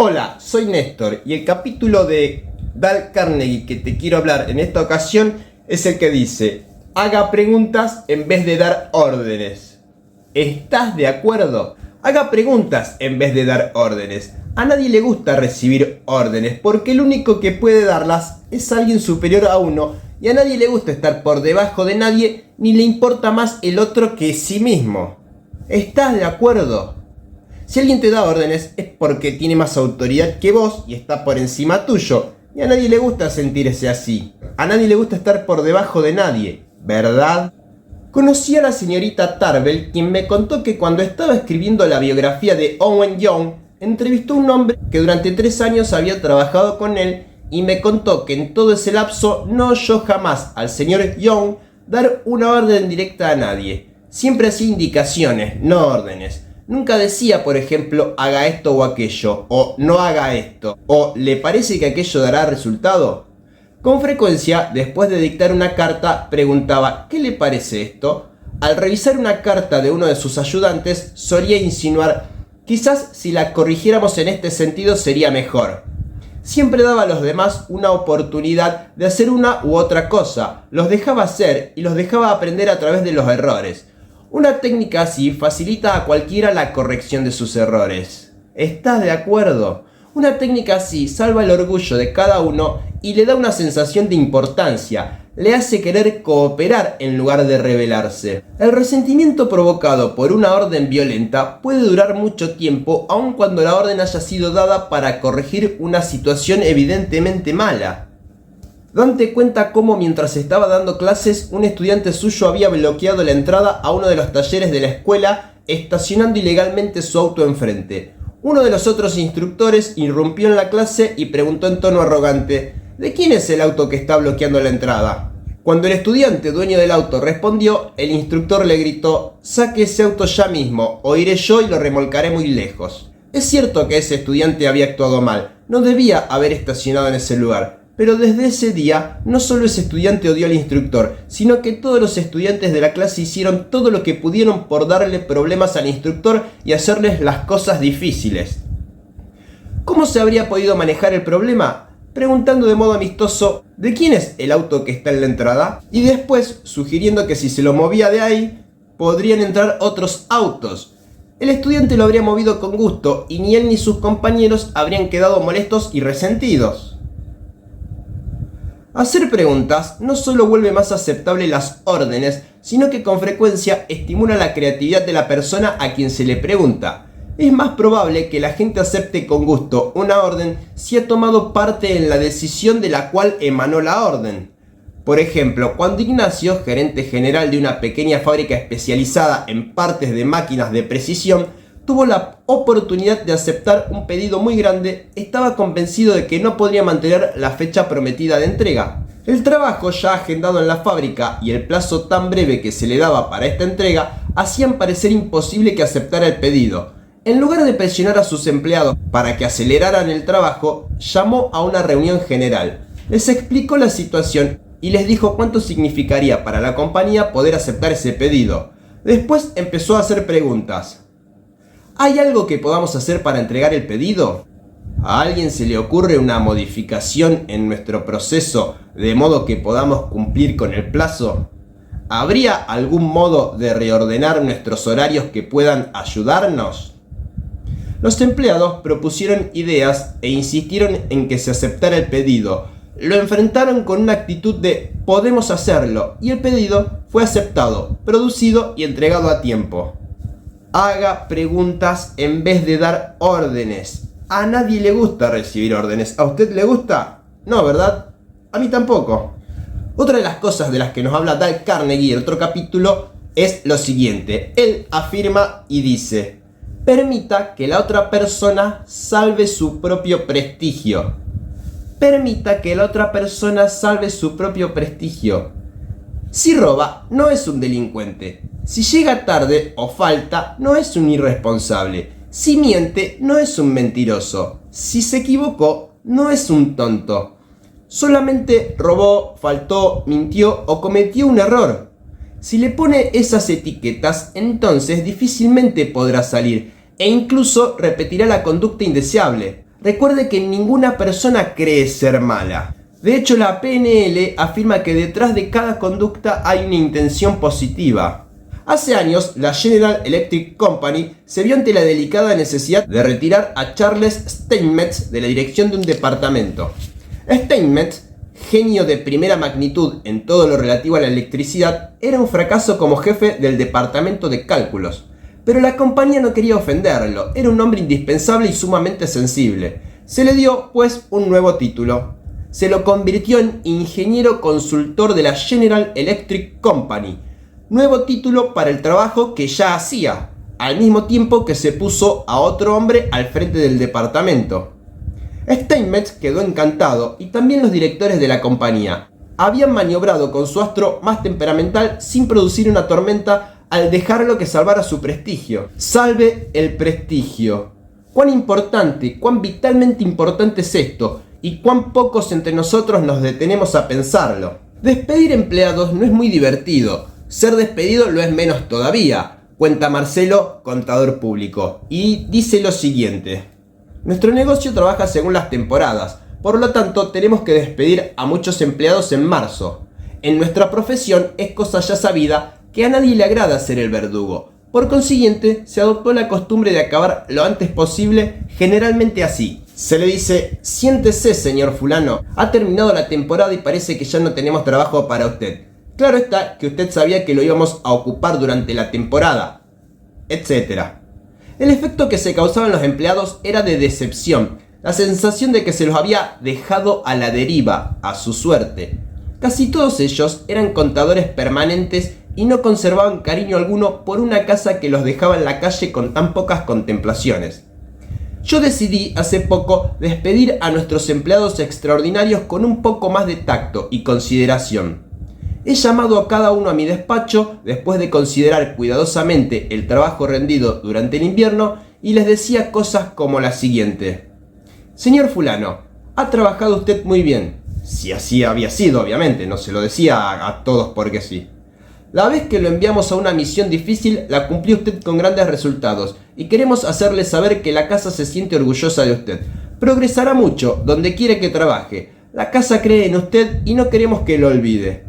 Hola, soy Néstor y el capítulo de Dale Carnegie que te quiero hablar en esta ocasión es el que dice: haga preguntas en vez de dar órdenes. ¿Estás de acuerdo? Haga preguntas en vez de dar órdenes. A nadie le gusta recibir órdenes porque el único que puede darlas es alguien superior a uno y a nadie le gusta estar por debajo de nadie ni le importa más el otro que sí mismo. ¿Estás de acuerdo? Si alguien te da órdenes es porque tiene más autoridad que vos y está por encima tuyo. Y a nadie le gusta sentirse así. A nadie le gusta estar por debajo de nadie, ¿verdad? Conocí a la señorita Tarbell, quien me contó que cuando estaba escribiendo la biografía de Owen Young, entrevistó a un hombre que durante 3 años había trabajado con él y me contó que en todo ese lapso no oyó jamás al señor Young dar una orden directa a nadie. Siempre hacía indicaciones, no órdenes. Nunca decía, por ejemplo, haga esto o aquello, o no haga esto, o ¿le parece que aquello dará resultado? Con frecuencia, después de dictar una carta, preguntaba ¿qué le parece esto? Al revisar una carta de uno de sus ayudantes, solía insinuar quizás si la corrigiéramos en este sentido sería mejor. Siempre daba a los demás una oportunidad de hacer una u otra cosa, los dejaba hacer y los dejaba aprender a través de los errores. Una técnica así facilita a cualquiera la corrección de sus errores. ¿Estás de acuerdo? Una técnica así salva el orgullo de cada uno y le da una sensación de importancia, le hace querer cooperar en lugar de rebelarse. El resentimiento provocado por una orden violenta puede durar mucho tiempo aun cuando la orden haya sido dada para corregir una situación evidentemente mala. Dante cuenta cómo mientras estaba dando clases, un estudiante suyo había bloqueado la entrada a uno de los talleres de la escuela, estacionando ilegalmente su auto enfrente. Uno de los otros instructores irrumpió en la clase y preguntó en tono arrogante: ¿de quién es el auto que está bloqueando la entrada? Cuando el estudiante dueño del auto respondió, el instructor le gritó: saque ese auto ya mismo, o iré yo y lo remolcaré muy lejos. Es cierto que ese estudiante había actuado mal, no debía haber estacionado en ese lugar. Pero desde ese día, no solo ese estudiante odió al instructor, sino que todos los estudiantes de la clase hicieron todo lo que pudieron por darle problemas al instructor y hacerles las cosas difíciles. ¿Cómo se habría podido manejar el problema? Preguntando de modo amistoso ¿de quién es el auto que está en la entrada? Y después sugiriendo que si se lo movía de ahí, podrían entrar otros autos. El estudiante lo habría movido con gusto y ni él ni sus compañeros habrían quedado molestos y resentidos. Hacer preguntas no solo vuelve más aceptable las órdenes, sino que con frecuencia estimula la creatividad de la persona a quien se le pregunta. Es más probable que la gente acepte con gusto una orden si ha tomado parte en la decisión de la cual emanó la orden. Por ejemplo, cuando Ignacio, gerente general de una pequeña fábrica especializada en partes de máquinas de precisión, tuvo la oportunidad de aceptar un pedido muy grande, estaba convencido de que no podría mantener la fecha prometida de entrega. El trabajo ya agendado en la fábrica y el plazo tan breve que se le daba para esta entrega hacían parecer imposible que aceptara el pedido. En lugar de presionar a sus empleados para que aceleraran el trabajo, llamó a una reunión general. Les explicó la situación y les dijo cuánto significaría para la compañía poder aceptar ese pedido. Después empezó a hacer preguntas. ¿Hay algo que podamos hacer para entregar el pedido? ¿A alguien se le ocurre una modificación en nuestro proceso de modo que podamos cumplir con el plazo? ¿Habría algún modo de reordenar nuestros horarios que puedan ayudarnos? Los empleados propusieron ideas e insistieron en que se aceptara el pedido. Lo enfrentaron con una actitud de podemos hacerlo y el pedido fue aceptado, producido y entregado a tiempo. Haga preguntas en vez de dar órdenes. A nadie le gusta recibir órdenes. ¿A usted le gusta? No, ¿verdad? A mí tampoco. Otra de las cosas de las que nos habla Dale Carnegie en otro capítulo es lo siguiente. Él afirma y dice: permita que la otra persona salve su propio prestigio. Permita que la otra persona salve su propio prestigio. Si roba, no es un delincuente. Si llega tarde o falta, no es un irresponsable. Si miente, no es un mentiroso. Si se equivocó, no es un tonto. Solamente robó, faltó, mintió o cometió un error. Si le pone esas etiquetas, entonces difícilmente podrá salir e incluso repetirá la conducta indeseable. Recuerde que ninguna persona cree ser mala. De hecho, la PNL afirma que detrás de cada conducta hay una intención positiva. Hace años, la General Electric Company se vio ante la delicada necesidad de retirar a Charles Steinmetz de la dirección de un departamento. Steinmetz, genio de primera magnitud en todo lo relativo a la electricidad, era un fracaso como jefe del departamento de cálculos. Pero la compañía no quería ofenderlo, era un hombre indispensable y sumamente sensible. Se le dio, pues, un nuevo título. Se lo convirtió en ingeniero consultor de la General Electric Company. Nuevo título para el trabajo que ya hacía, al mismo tiempo que se puso a otro hombre al frente del departamento. Steinmetz quedó encantado y también los directores de la compañía. Habían maniobrado con su astro más temperamental sin producir una tormenta al dejarlo que salvara su prestigio. Salve el prestigio. Cuán importante, cuán vitalmente importante es esto, y cuán pocos entre nosotros nos detenemos a pensarlo. Despedir empleados no es muy divertido, ser despedido lo es menos todavía, cuenta Marcelo, contador público, y dice lo siguiente: nuestro negocio trabaja según las temporadas, por lo tanto tenemos que despedir a muchos empleados en marzo. En nuestra profesión es cosa ya sabida que a nadie le agrada ser el verdugo. Por consiguiente, se adoptó la costumbre de acabar lo antes posible, generalmente así. Se le dice: siéntese, señor fulano, ha terminado la temporada y parece que ya no tenemos trabajo para usted. Claro está que usted sabía que lo íbamos a ocupar durante la temporada, etc. El efecto que se causaba en los empleados era de decepción, la sensación de que se los había dejado a la deriva, a su suerte. Casi todos ellos eran contadores permanentes y no conservaban cariño alguno por una casa que los dejaba en la calle con tan pocas contemplaciones. Yo decidí hace poco despedir a nuestros empleados extraordinarios con un poco más de tacto y consideración. He llamado a cada uno a mi despacho después de considerar cuidadosamente el trabajo rendido durante el invierno y les decía cosas como la siguiente: señor fulano, ha trabajado usted muy bien. Si así había sido, obviamente, no se lo decía a todos porque sí. La vez que lo enviamos a una misión difícil, la cumplió usted con grandes resultados y queremos hacerle saber que la casa se siente orgullosa de usted. Progresará mucho donde quiere que trabaje. La casa cree en usted y no queremos que lo olvide.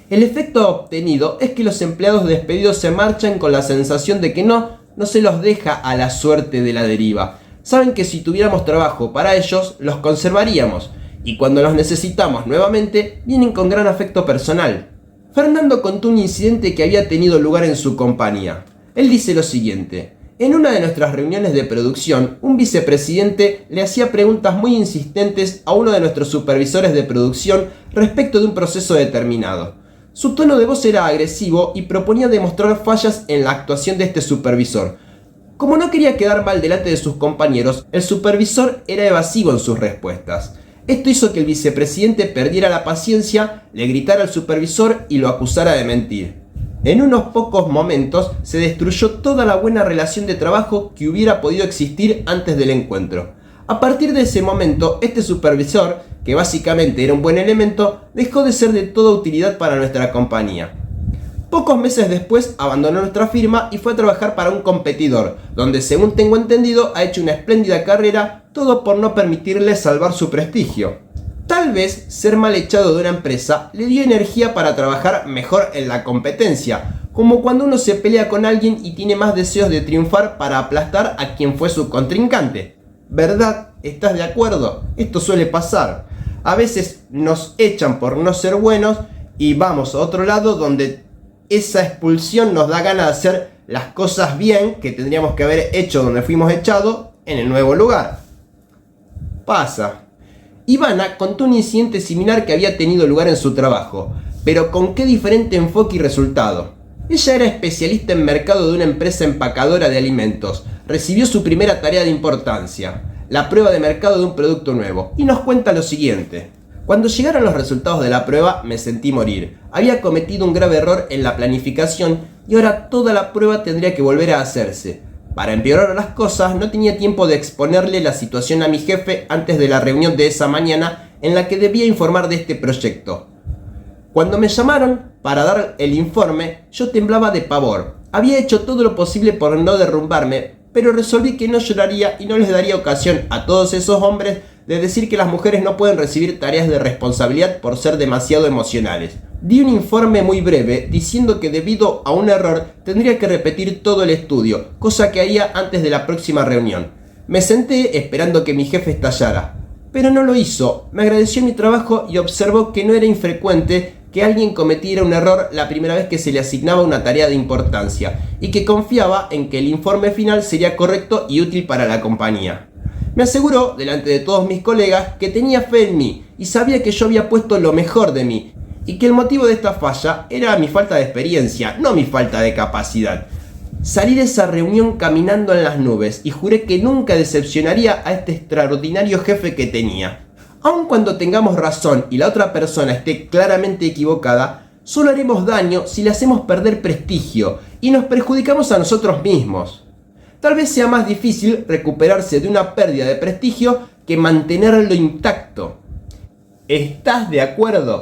El efecto obtenido es que los empleados despedidos se marchan con la sensación de que no se los deja a la suerte de la deriva. Saben que si tuviéramos trabajo para ellos, los conservaríamos y cuando los necesitamos nuevamente, vienen con gran afecto personal. Fernando contó un incidente que había tenido lugar en su compañía. Él dice lo siguiente: en una de nuestras reuniones de producción, un vicepresidente le hacía preguntas muy insistentes a uno de nuestros supervisores de producción respecto de un proceso determinado. Su tono de voz era agresivo y proponía demostrar fallas en la actuación de este supervisor. Como no quería quedar mal delante de sus compañeros, el supervisor era evasivo en sus respuestas. Esto hizo que el vicepresidente perdiera la paciencia, le gritara al supervisor y lo acusara de mentir. En unos pocos momentos se destruyó toda la buena relación de trabajo que hubiera podido existir antes del encuentro. A partir de ese momento, este supervisor, que básicamente era un buen elemento, dejó de ser de toda utilidad para nuestra compañía. Pocos meses después abandonó nuestra firma y fue a trabajar para un competidor, donde según tengo entendido ha hecho una espléndida carrera, todo por no permitirle salvar su prestigio. Tal vez ser mal echado de una empresa le dio energía para trabajar mejor en la competencia, como cuando uno se pelea con alguien y tiene más deseos de triunfar para aplastar a quien fue su contrincante. ¿Verdad? ¿Estás de acuerdo? Esto suele pasar. A veces nos echan por no ser buenos y vamos a otro lado donde esa expulsión nos da ganas de hacer las cosas bien que tendríamos que haber hecho donde fuimos echados en el nuevo lugar. Pasa. Ivana contó un incidente similar que había tenido lugar en su trabajo, pero con qué diferente enfoque y resultado. Ella era especialista en mercado de una empresa empacadora de alimentos. Recibió su primera tarea de importancia, la prueba de mercado de un producto nuevo, y nos cuenta lo siguiente: cuando llegaron los resultados de la prueba me sentí morir. Había cometido un grave error en la planificación y ahora toda la prueba tendría que volver a hacerse. Para empeorar las cosas, no tenía tiempo de exponerle la situación a mi jefe antes de la reunión de esa mañana en la que debía informar de este proyecto. Cuando me llamaron para dar el informe, yo temblaba de pavor. Había hecho todo lo posible por no derrumbarme, pero resolví que no lloraría y no les daría ocasión a todos esos hombres de decir que las mujeres no pueden recibir tareas de responsabilidad por ser demasiado emocionales. Di un informe muy breve diciendo que debido a un error tendría que repetir todo el estudio, cosa que haría antes de la próxima reunión. Me senté esperando que mi jefe estallara, pero no lo hizo. Me agradeció mi trabajo y observó que no era infrecuente que alguien cometiera un error la primera vez que se le asignaba una tarea de importancia, y que confiaba en que el informe final sería correcto y útil para la compañía. Me aseguró, delante de todos mis colegas, que tenía fe en mí y sabía que yo había puesto lo mejor de mí, y que el motivo de esta falla era mi falta de experiencia, no mi falta de capacidad. Salí de esa reunión caminando en las nubes y juré que nunca decepcionaría a este extraordinario jefe que tenía. Aun cuando tengamos razón y la otra persona esté claramente equivocada, solo haremos daño si le hacemos perder prestigio y nos perjudicamos a nosotros mismos. Tal vez sea más difícil recuperarse de una pérdida de prestigio que mantenerlo intacto. ¿Estás de acuerdo?